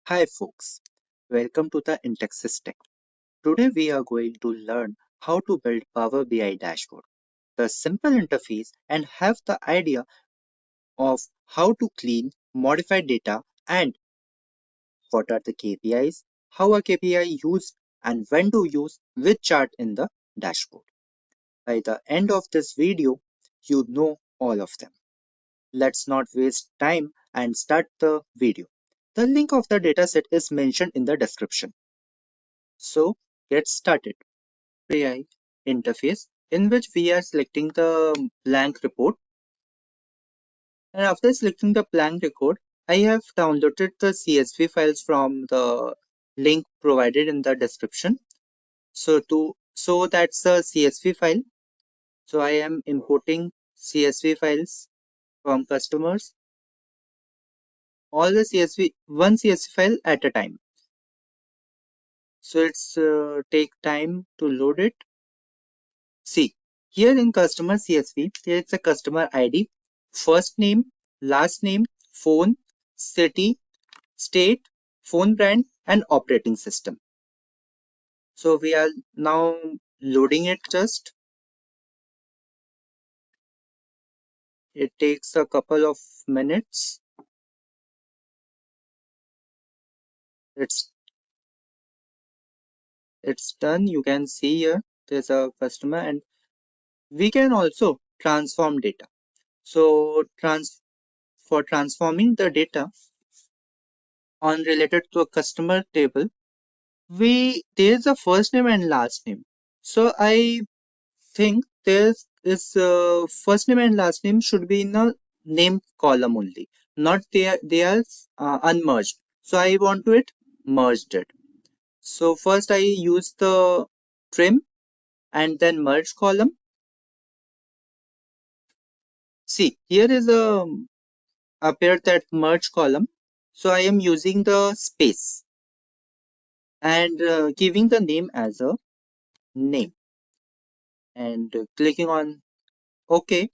Hi folks, welcome to the Intexis Tech. Today we are going to learn how to build Power BI dashboard, the simple interface and have the idea of how to clean, modify data and what are the KPIs, how a KPI used and when to use which chart in the dashboard. By the end of this video, you know all of them. Let's not waste time and start the video. The link of the dataset is mentioned in the description. So get started. AI interface in which we are selecting the blank report, and after selecting the blank report I have downloaded the CSV files from the link provided in the description. So that's the CSV file. So I am importing CSV files from customers, all the CSV, one CSV file at a time. So it's take time to load it. See, here in customer CSV, there is a customer ID, first name, last name, phone, city, state, phone brand, and operating system. So we are now loading it just. It takes a couple of minutes. It's it's done. You can see here there's a customer, and we can also transform data. So for transforming the data on related to a customer table, we there's a first name and last name. So I think there's is first name and last name should be in a name column only, not they are unmerged. So I want to it merged it. So first I use the trim and then merge column. See, here is a appear that merge column. So I am using the space and giving the name as a name and clicking on OK.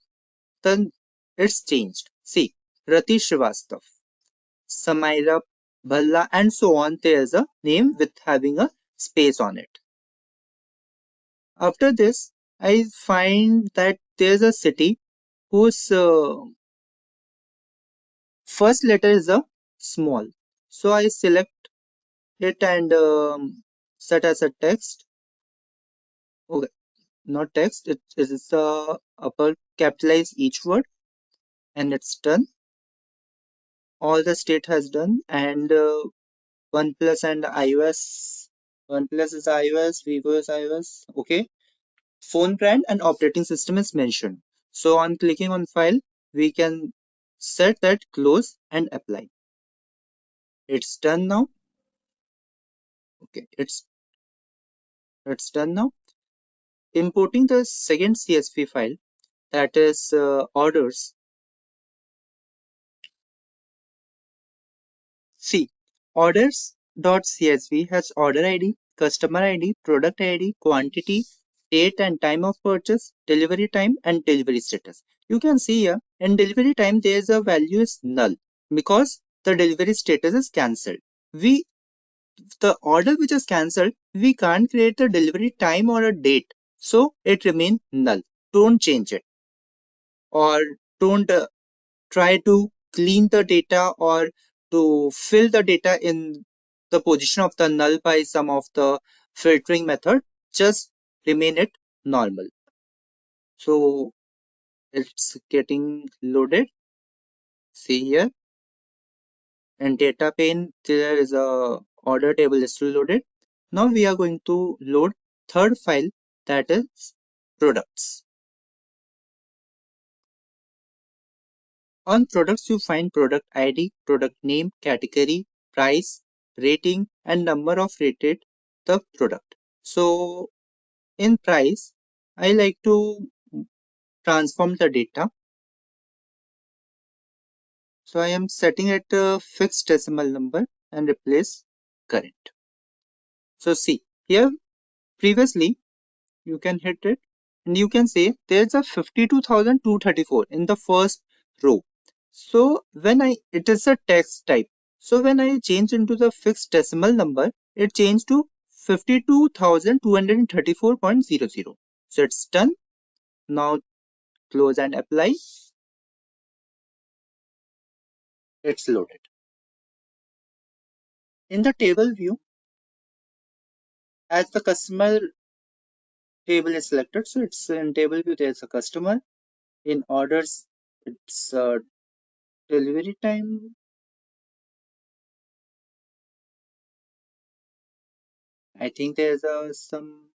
Then it's changed. See, Rati Srivastav, Samaira Bhalla, and so on. There's a name with having a space on it. After this, I find that there's a city whose first letter is a small. So I select it and set as a text. Okay, not text. It is a upper capitalize each word, and it's done. All the state has done, and OnePlus and iOS. OnePlus is iOS, Vivo is iOS. Okay. Phone brand and operating system is mentioned. So on clicking on file, we can set that close and apply. It's done now. Okay, it's done now. Importing the second CSV file, that is orders. See, orders.csv has order ID, customer ID, product ID, quantity, date and time of purchase, delivery time, and delivery status. You can see here in delivery time there is a value is null because the delivery status is cancelled. We the order which is cancelled, we can't create the delivery time or a date, so it remains null. Don't change it or don't try to clean the data or to fill the data in the position of the null by some of the filtering method. Just remain it normal. So it's getting loaded. See here in data pane there is a order table is still loaded. Now we are going to load third file, that is products. On products, you find product ID, product name, category, price, rating, and number of rated the product. So in price, I like to transform the data. So I am setting it a fixed decimal number and replace current. So see here previously you can hit it and you can say there's a 52,234 in the first row. So when it is a text type. So when I change into the fixed decimal number, it changed to 52,234.00. So it's done. Now close and apply. It's loaded. In the table view, as the customer table is selected, so it's in table view, there's a customer. In orders, it's delivery time. I think there's some.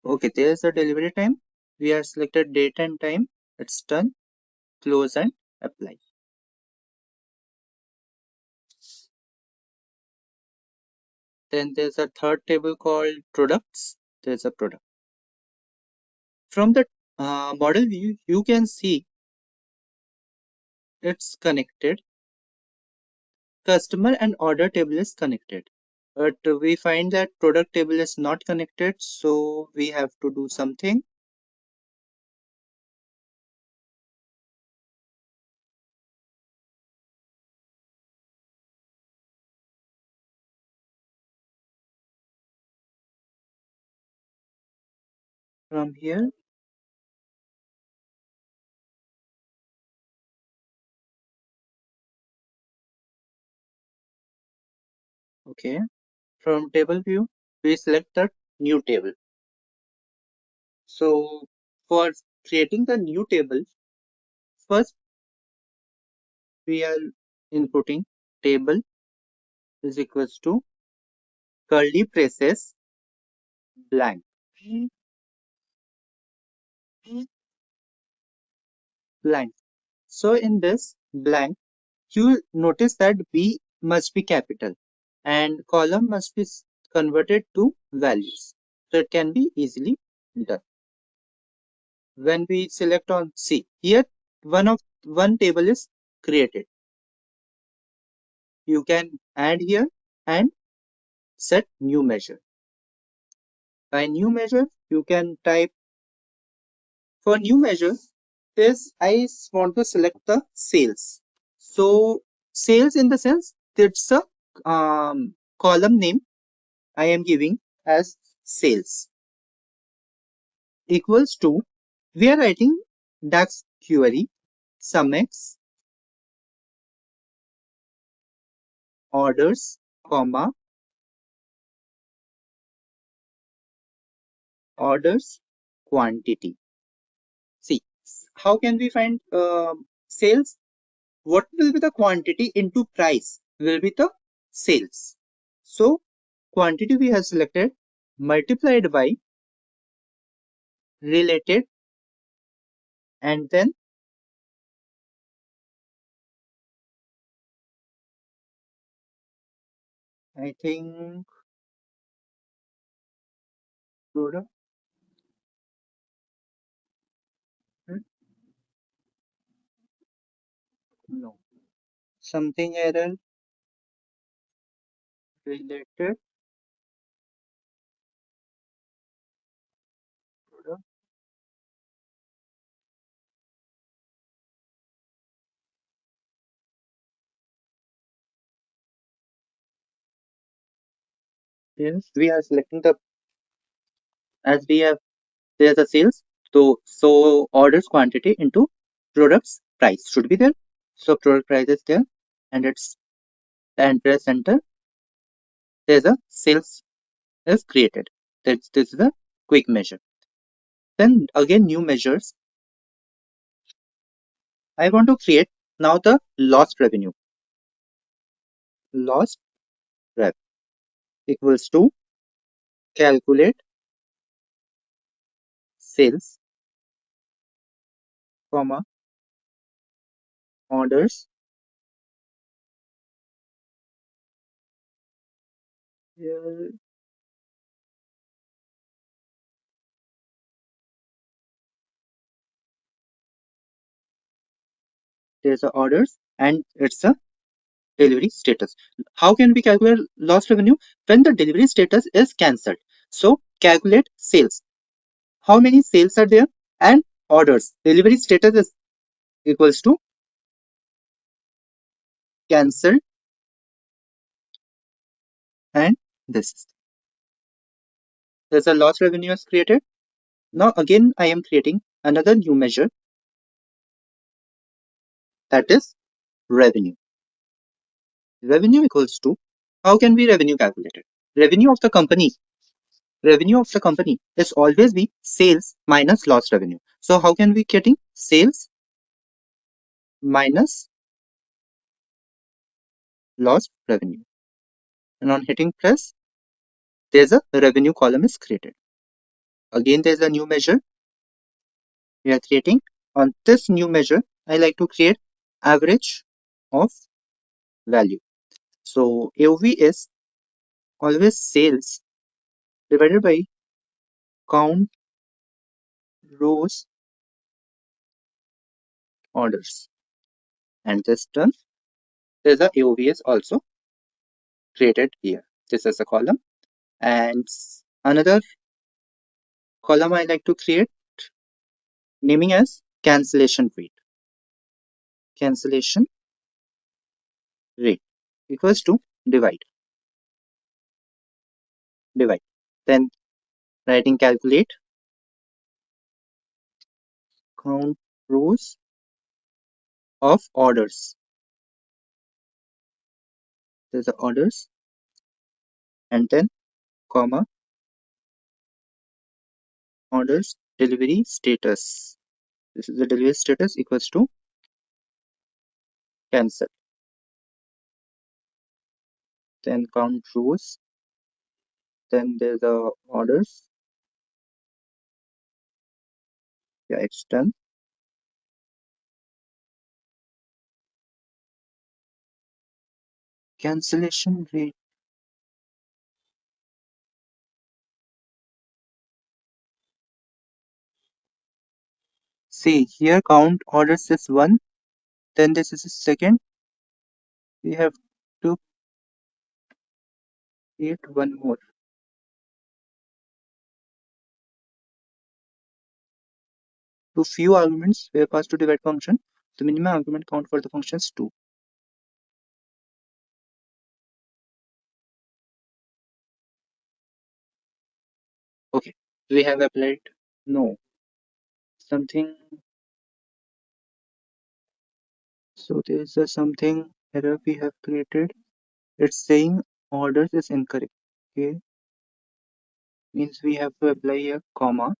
Okay, there's a delivery time. We are selected date and time. It's done. Close and apply. Then there's a third table called products. There's a product. From the model view, you can see it's connected. Customer and order table is connected. But we find that product table is not connected, so we have to do something. From here, okay, from table view, we select the new table. So for creating the new table, first we are inputting table is equals to curly braces blank. Blank. So in this blank, you notice that B must be capital and column must be converted to values. So it can be easily done. When we select on C, here one table is created. You can add here and set new measure. By new measure, you can type for new measure. This I want to select the sales. So sales in the sense it's a column name I am giving as sales equals to we are writing DAX query sumx orders comma orders quantity. See how can we find sales? What will be the quantity into price will be the sales. So quantity we have selected multiplied by related and then I think product. No. Something error related product. Yes, we are selecting the as we have there's a sales. So orders quantity into products price should be there. So product price is there and it's the enter center. There's a sales is created. This is a quick measure. Then again new measures. I want to create now the lost revenue. Lost rev equals to calculate sales comma orders. Here there's a orders and it's a delivery status. How can we calculate lost revenue? When the delivery status is cancelled. So calculate sales. How many sales are there? And orders. Delivery status is equals to cancelled and this. There's a lost revenue is created. Now again I am creating another new measure, that is revenue. Revenue equals to, how can we revenue calculate it? Revenue of the company. Revenue of the company is always be sales minus lost revenue. So how can we getting sales minus lost revenue? And on hitting press, there's a revenue column is created. Again, there's a new measure we are creating. On this new measure, I like to create average of value. So AOV is always sales divided by count rows orders. And this term, there's a AOV is also created here. This is a column. And another column I like to create, naming as cancellation rate. Cancellation rate equals to divide. Divide. Then writing calculate count rows of orders. There's the orders and then comma orders delivery status. This is the delivery status equals to cancel. Then count rows. Then there's the orders. Yeah, it's done. Cancellation rate. See here count orders is 1. Then this is a second. We have to create one more. To few arguments were passed to divide function. The minimum argument count for the function is 2. Okay, we have applied no something. So there's a something error we have created. It's saying orders is incorrect. Okay, means we have to apply a comma.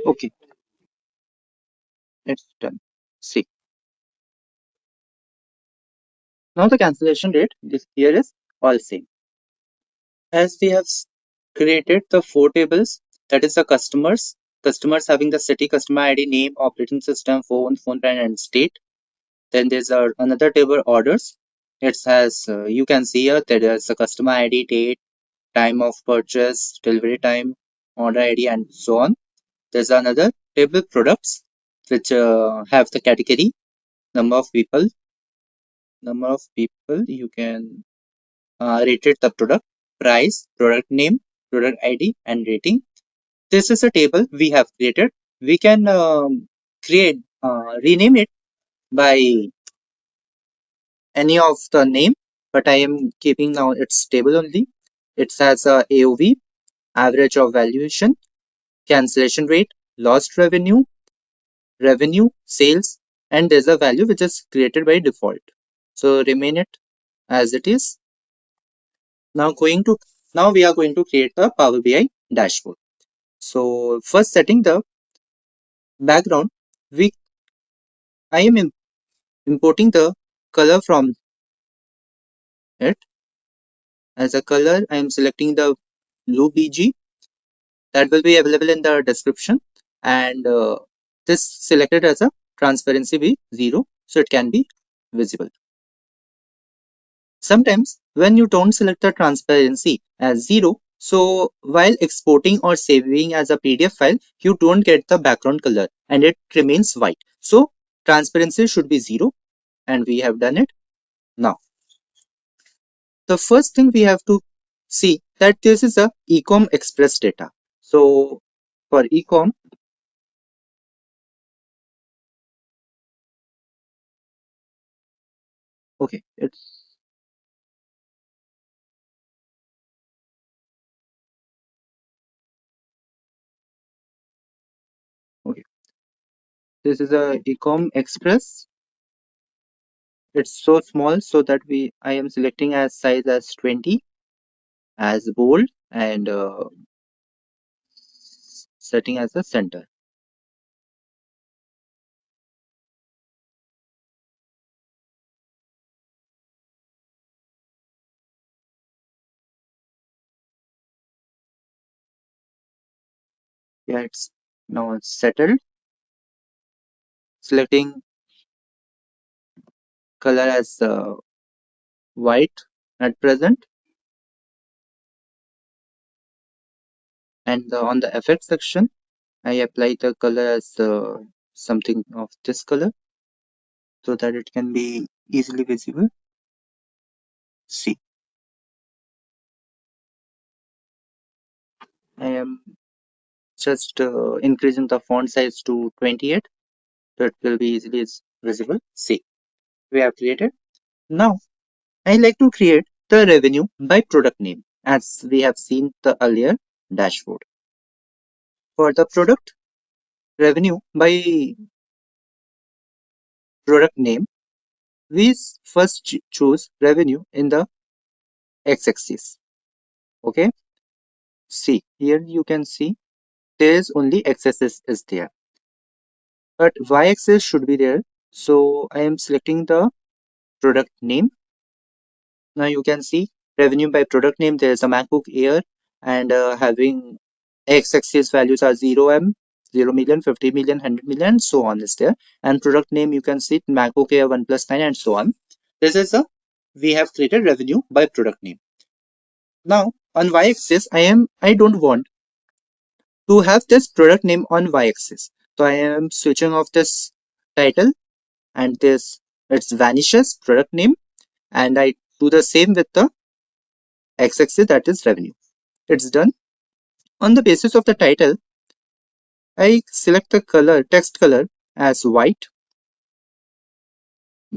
Okay, it's done. See, now the cancellation rate this here is all same. As we have created the 4 tables, that is the customers having the city, customer ID, name, operating system, phone brand, and state. Then there's another table orders. It has you can see here that there's a customer ID, date, time of purchase, delivery time, order ID, and so on. There's another table products which have the category, number of people, you can rated the product, price, product name, product ID, and rating. This is a table we have created. We can rename it by any of the name, but I am keeping now its table only. It has a AOV, average of valuation, cancellation rate, lost revenue, revenue, sales, and there's a value which is created by default. So remain it as it is. Now we are going to create the Power BI dashboard. So first setting the background, we I am importing the color from it. As a color, I am selecting the blue BG that will be available in the description, and this selected as a transparency be 0, so it can be visible. Sometimes when you don't select the transparency as 0, so while exporting or saving as a PDF file, you don't get the background color and it remains white. So transparency should be 0, and we have done it. Now, the first thing we have to see that this is a Ecom Express data. So for Ecom, okay, okay. This is a Ecom Express. It's so small so that I am selecting as size as 20 as bold and setting as the center. Yeah, it's now settled. Selecting color as white at present, and on the effect section I apply the color as something of this color so that it can be easily visible. See, I am just increasing the font size to 28 so it will be easily visible. See, we have created. Now I like to create the revenue by product name as we have seen the earlier dashboard. For the product revenue by product name, we first choose revenue in the x-axis. Okay, see here you can see there is only x-axis is there, but y-axis should be there. So I am selecting the product name. Now you can see revenue by product name. There is a MacBook Air and having x-axis values are 0M, 0 million, 50 million, 100 million, and so on is there. And product name you can see MacBook Air 1+9 and so on. This is a we have created revenue by product name. Now on y-axis I don't want to have this product name on y-axis. So I am switching off this title and this it's vanishes product name, and I do the same with the x-axis that is revenue. It's done. On the basis of the title, I select the color text color as white,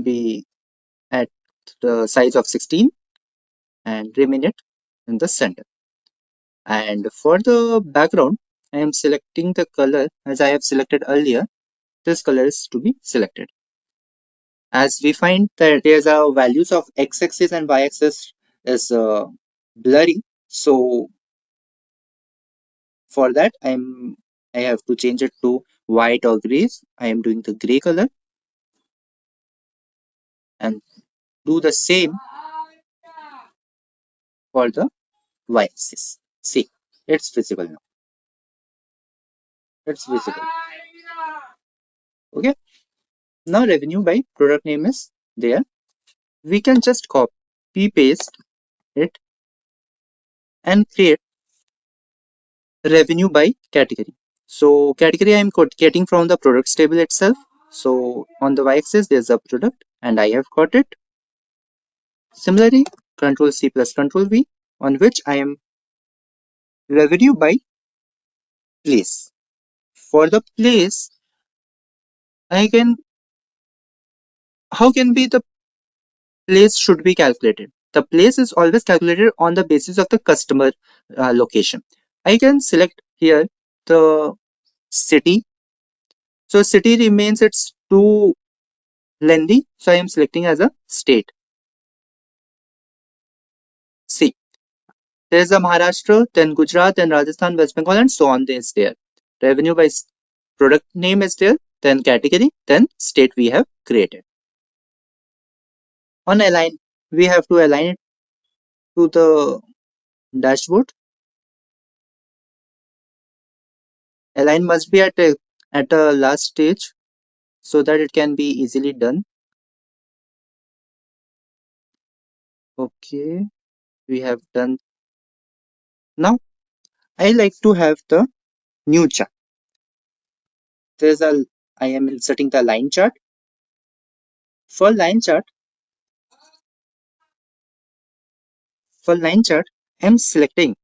be at the size of 16 and remain it in the center. And for the background, I am selecting the color as I have selected earlier. This color is to be selected. As we find that there's a values of x-axis and y-axis is blurry, so for that I have to change it to white or gray. I am doing the gray color and do the same for the y-axis. See, it's visible now. It's visible. Okay. Now revenue by product name is there. We can just copy paste it and create revenue by category. So category I'm getting from the products table itself. So on the y-axis there's a product and I have got it. Similarly, Control C plus Control V, on which I am revenue by place. For the place, I can how can be the place should be calculated. The place is always calculated on the basis of the customer location. I can select here the city. So city remains it's too lengthy. So I am selecting as a state. See, there's a Maharashtra, then Gujarat, then Rajasthan, West Bengal, and so on. Is there. Revenue by product name is there, then category, then state we have created. On align, we have to align it to the dashboard. Align must be at a last stage so that it can be easily done. Okay, we have done. Now, I like to have the new chart. There's a, I am inserting the line chart. For line chart, for line chart, I'm selecting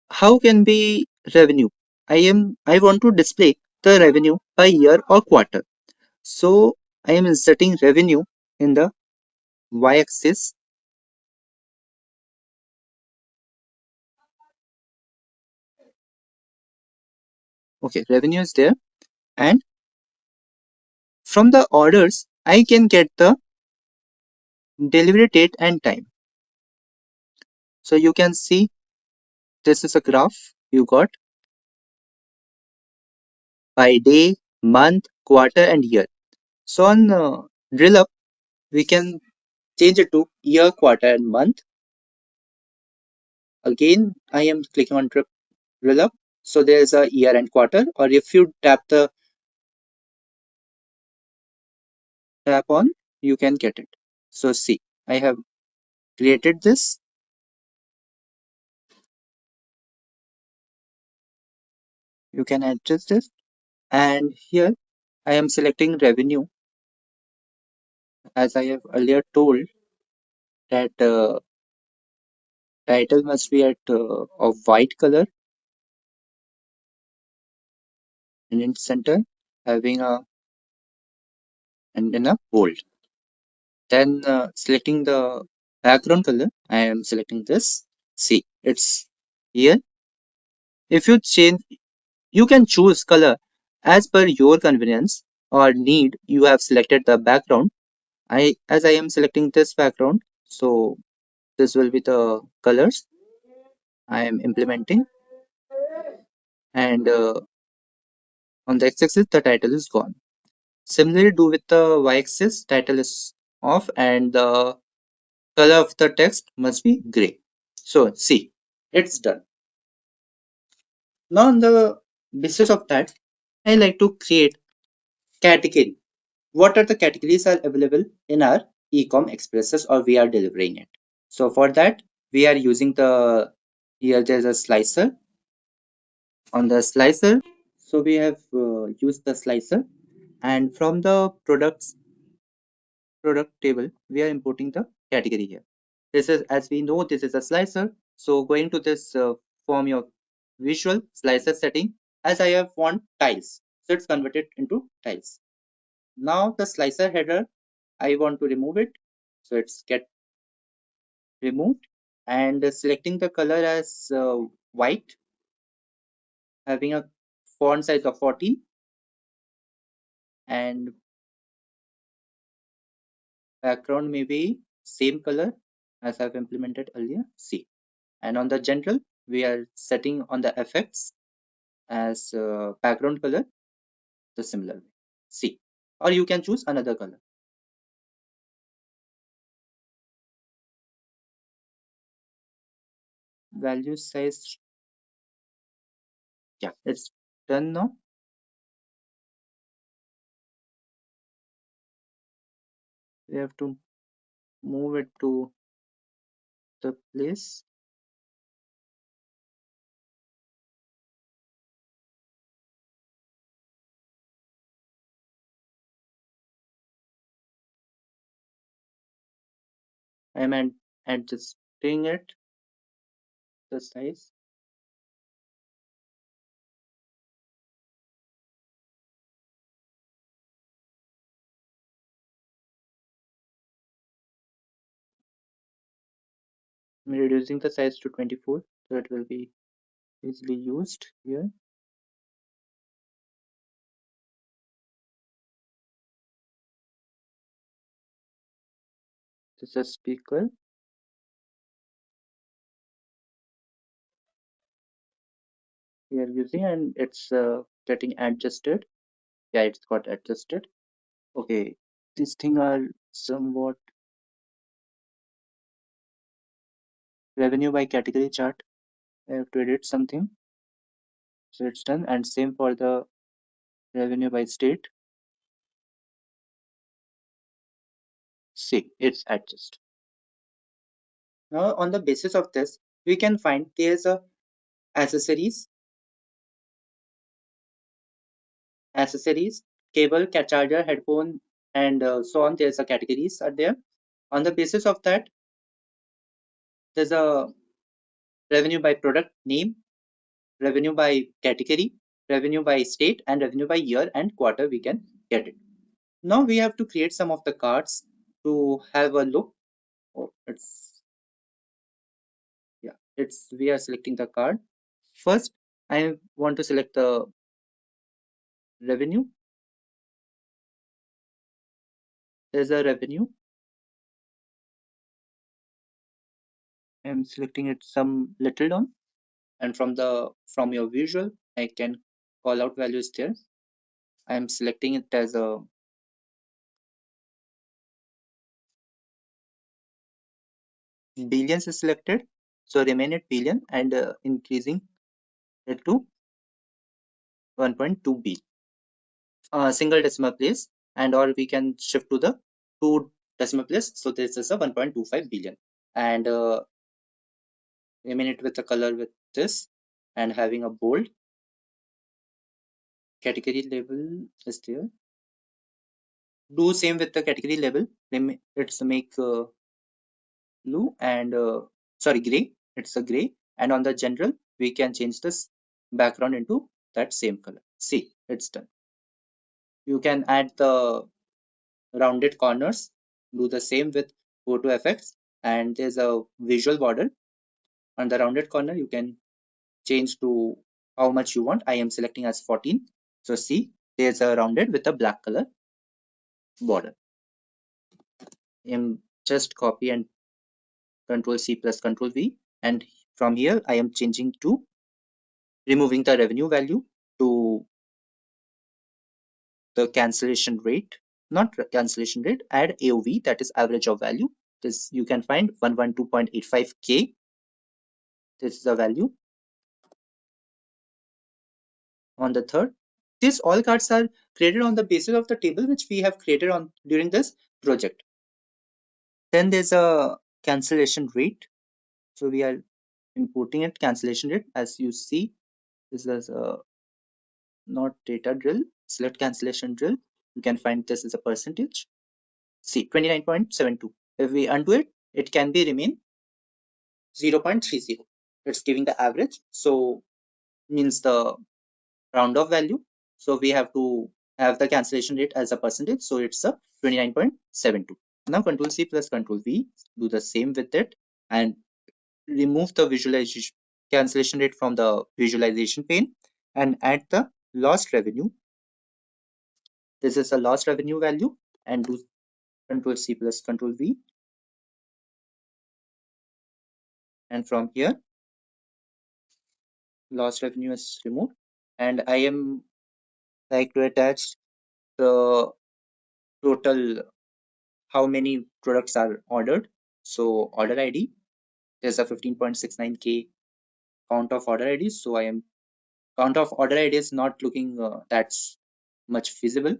how can be revenue. I want to display the revenue by year or quarter. So I am inserting revenue in the y-axis. Okay, revenue is there, and from the orders, I can get the delivery date and time. So you can see this is a graph you got by day, month, quarter, and year. So on drill up, we can change it to year, quarter, and month. Again, I am clicking on drill up. So there is a year and quarter, or if you tap on, you can get it. So see, I have created this. You can adjust this, and here I am selecting revenue as I have earlier told that title must be at of white color and in center having a and in a bold. Then selecting the background color, I am selecting this. See, it's here. If you change, you can choose color as per your convenience or need. You have selected the background. As I am selecting this background, so this will be the colors I am implementing, and on the x-axis the title is gone. Similarly, do with the y-axis, title is off and the color of the text must be gray. So see, it's done. Now on the basis of that, I like to create category. What are the categories are available in our Ecom expresses or we are delivering it. So for that, we are using here there's a slicer. On the slicer, so we have used the slicer, and from the product table, we are importing the category here. This is, as we know, this is a slicer. So going to this form your visual slicer setting, as I have want tiles. So it's converted into tiles. Now the slicer header, I want to remove it. So it's get removed, and selecting the color as white, having a font size of 14 and background may be same color as I've implemented earlier. See, and on the general, we are setting on the effects as background color the similar way. See, or you can choose another color. Value size, yeah, it's done now. We have to move it to the place. I'm adjusting it, the size. I'm reducing the size to 24 so it will be easily used here. This is speaker. We are using and it's getting adjusted. Yeah, it's got adjusted. Okay, these things are somewhat revenue by category chart. I have to edit something. So it's done. And same for the revenue by state. See, it's adjusted. Now on the basis of this, we can find there's a accessories, cable, cat charger, headphone. and so on. There's a categories are there. On the basis of that, there's a revenue by product name, revenue by category, revenue by state, and revenue by year and quarter. We can get it. Now we have to create some of the cards to have a look. Oh, it's yeah, it's we are selecting the card. First, I want to select the revenue. There's a revenue. I'm selecting it some little down, and from your visual, I can call out values there. I'm selecting it as a billions is selected, so remain at billion and increasing it to 1.2 B. Single decimal place, and or we can shift to the two decimal place. So this is a 1.25 billion, and remain it with the color with this, and having a bold category label is there. Do same with the category label. It's make blue and sorry gray. It's a gray, and on the general we can change this background into that same color. See, it's done. You can add the rounded corners. Do the same with photo effects, and there's a visual border on the rounded corner. You can change to how much you want. I am selecting as 14. So see, there's a rounded with a black color border. I'm just copy and Control C plus Control V, and from here I am changing to removing the revenue value to the cancellation rate, not cancellation rate, add AOV, that is average of value. This you can find 112.85K. This is the value on the third. These all cards are created on the basis of the table which we have created on during this project. Then there's a cancellation rate. So we are importing it cancellation rate. As you see, this is not data drill. Select cancellation drill. You can find this is a percentage. See 29.72. If we undo it, it can be remain 0.30. It's giving the average. So means the round off value. So we have to have the cancellation rate as a percentage. So it's a 29.72. Now Control C plus Control V, do the same with it and remove the visualization cancellation rate from the visualization pane and add the lost revenue. This is a lost revenue value, and do Control C plus Control V, and from here lost revenue is removed, and I am like to attach the total how many products are ordered. So order ID, there's a 15.69K count of order IDs. So I am count of order ID is not looking that's much feasible.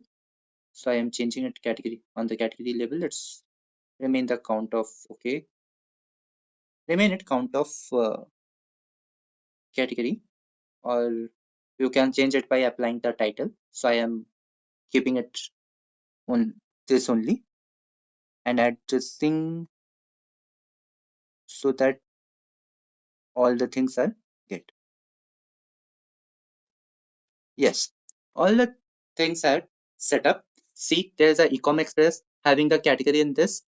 So I am changing it category on the category label. Let's remain the count of okay. Remain it count of category, or you can change it by applying the title. So I am keeping it on this only and adjusting so that all the things are get. Yes, all the things are set up. See, there's a Ecom Express having the category in this.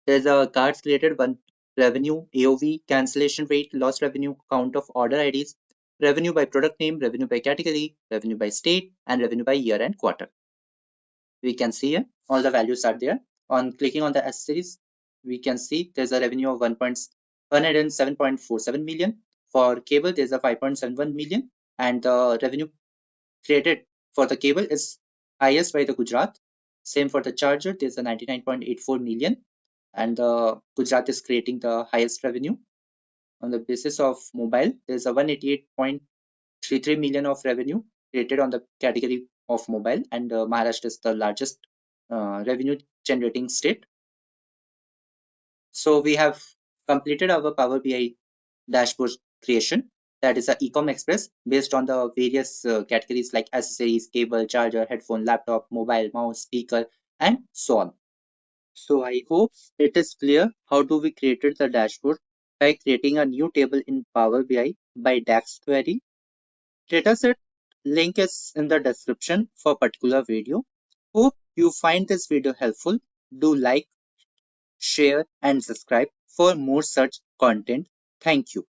There's a cards created one revenue, AOV, cancellation rate, lost revenue, count of order IDs, revenue by product name, revenue by category, revenue by state, and revenue by year and quarter. We can see here all the values are there. On clicking on the S series, we can see there's a revenue of 107.47 million. For cable, there's a 5.71 million, and the revenue created for the cable is highest by the Gujarat. Same for the charger, there's a 99.84 million, and Gujarat is creating the highest revenue. On the basis of mobile, there's a 188.33 million of revenue created on the category of mobile, and Maharashtra is the largest revenue generating state. So we have completed our Power BI dashboard creation, that is a Ecom Express based on the various categories like accessories, cable, charger, headphone, laptop, mobile, mouse, speaker, and so on. So I hope it is clear how do we created the dashboard by creating a new table in Power BI by DAX query. Dataset link is in the description for particular video. Hope you find this video helpful. Do like, share and subscribe for more such content. Thank you.